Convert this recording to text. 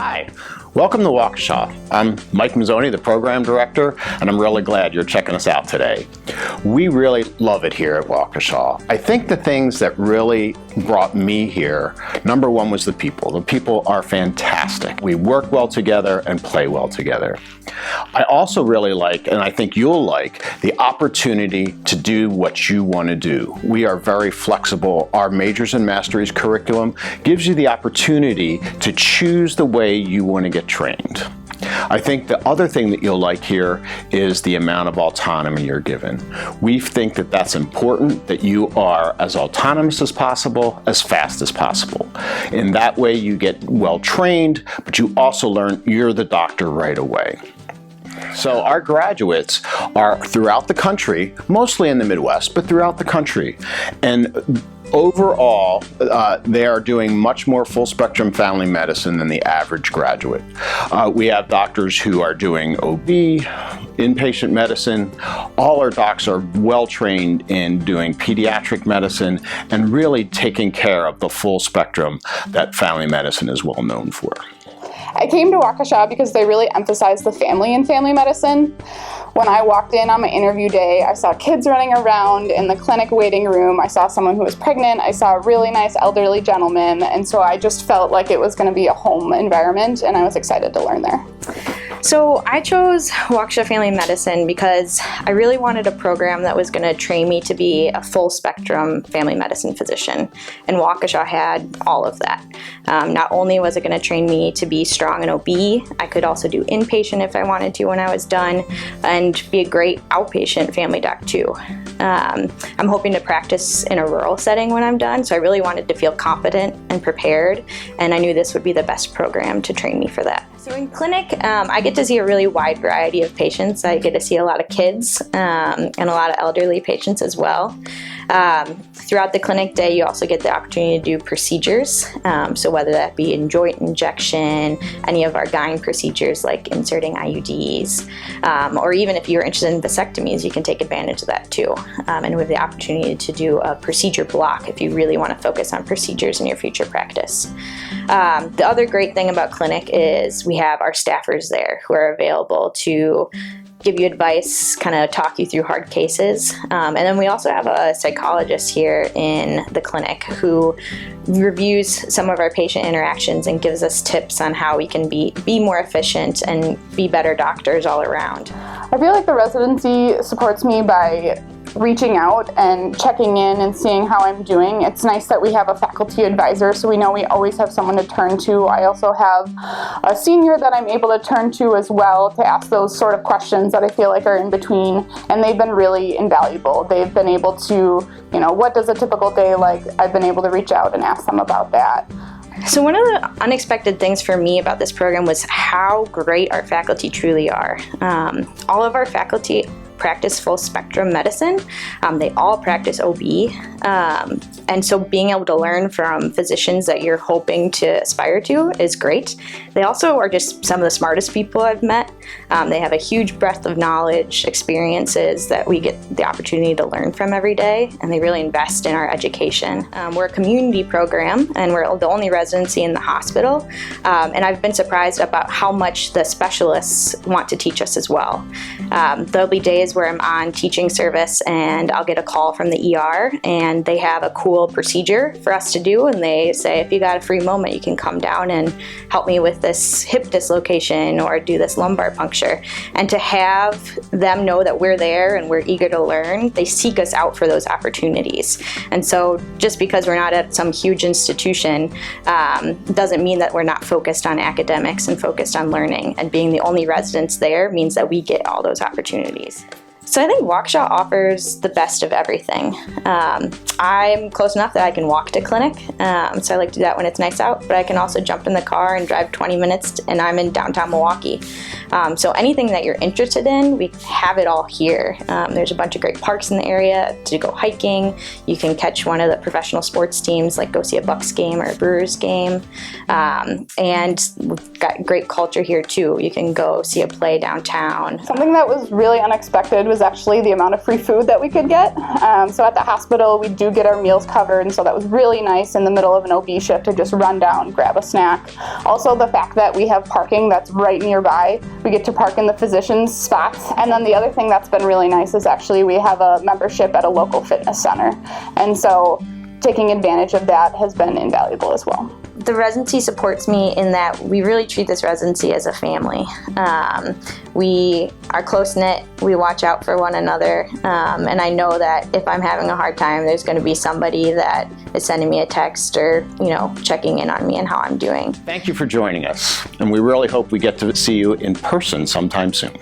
Hi, welcome to Waukesha. I'm Mike Mazzoni, the program director, and I'm really glad you're checking us out today. We really love it here at Waukesha. I think the things that really brought me here, number one was the people. The people are fantastic. We work well together and play well together. I also really like, and I think you'll like, the opportunity to do what you want to do. We are very flexible. Our Majors and Masteries curriculum gives you the opportunity to choose the way you want to get trained. I think the other thing that you'll like here is the amount of autonomy you're given. We think that that's important, that you are as autonomous as possible, as fast as possible. In that way you get well trained, but you also learn you're the doctor right away. So our graduates are throughout the country, mostly in the Midwest, but throughout the country. And overall, they are doing much more full spectrum family medicine than the average graduate. We have doctors who are doing OB, inpatient medicine. All our docs are well trained in doing pediatric medicine and really taking care of the full spectrum that family medicine is well known for. I came to Waukesha because they really emphasize the family in family medicine. When I walked in on my interview day, I saw kids running around in the clinic waiting room. I saw someone who was pregnant. I saw a really nice elderly gentleman. And so I just felt like it was going to be a home environment, and I was excited to learn there. So I chose Waukesha Family Medicine because I really wanted a program that was going to train me to be a full spectrum family medicine physician. And Waukesha had all of that. Not only was it going to train me to be strong in OB, I could also do inpatient if I wanted to when I was done, and be a great outpatient family doc too. I'm hoping to practice in a rural setting when I'm done, so I really wanted to feel confident and prepared, and I knew this would be the best program to train me for that. So in clinic, I get to see a really wide variety of patients. I get to see a lot of kids and a lot of elderly patients as well. Throughout the clinic day, you also get the opportunity to do procedures. So whether that be in joint injection, any of our gyne procedures like inserting IUDs, or even if you're interested in vasectomies, you can take advantage of that too. And we have the opportunity to do a procedure block if you really want to focus on procedures in your future practice. The other great thing about clinic is we have our staffers there who are available to give you advice, kind of talk you through hard cases. And then we also have a psychologist here in the clinic who reviews some of our patient interactions and gives us tips on how we can be more efficient and be better doctors all around. I feel like the residency supports me by reaching out and checking in and seeing how I'm doing. It's nice that we have a faculty advisor, so we know we always have someone to turn to. I also have a senior that I'm able to turn to as well to ask those sort of questions that I feel like are in between, and they've been really invaluable. They've been able to, what does a typical day like? I've been able to reach out and ask them about that. So one of the unexpected things for me about this program was how great our faculty truly are. All of our faculty practice full spectrum medicine. They all practice OB. And so being able to learn from physicians that you're hoping to aspire to is great. They also are just some of the smartest people I've met. They have a huge breadth of knowledge, experiences that we get the opportunity to learn from every day, and they really invest in our education. We're a community program, and we're the only residency in the hospital. And I've been surprised about how much the specialists want to teach us as well. There'll be days where I'm on teaching service and I'll get a call from the ER and they have a cool procedure for us to do, and they say, if you got a free moment, you can come down and help me with this hip dislocation or do this lumbar puncture. And to have them know that we're there and we're eager to learn, they seek us out for those opportunities. And so just because we're not at some huge institution doesn't mean that we're not focused on academics and focused on learning, and being the only residents there means that we get all those opportunities. So I think Waukesha offers the best of everything. I'm close enough that I can walk to clinic, so I like to do that when it's nice out, but I can also jump in the car and drive 20 minutes and I'm in downtown Milwaukee. So anything that you're interested in, we have it all here. There's a bunch of great parks in the area to go hiking. You can catch one of the professional sports teams, like go see a Bucks game or a Brewers game. And got great culture here too. You can go see a play downtown. Something that was really unexpected was actually the amount of free food that we could get. So at the hospital, we do get our meals covered, and so that was really nice in the middle of an OB shift to just run down, grab a snack. Also, the fact that we have parking that's right nearby. We get to park in the physician's spots. And then the other thing that's been really nice is actually we have a membership at a local fitness center. And so taking advantage of that has been invaluable as well. The residency supports me in that we really treat this residency as a family. We are close-knit, we watch out for one another, and I know that if I'm having a hard time, there's going to be somebody that is sending me a text or, checking in on me and how I'm doing. Thank you for joining us, and we really hope we get to see you in person sometime soon.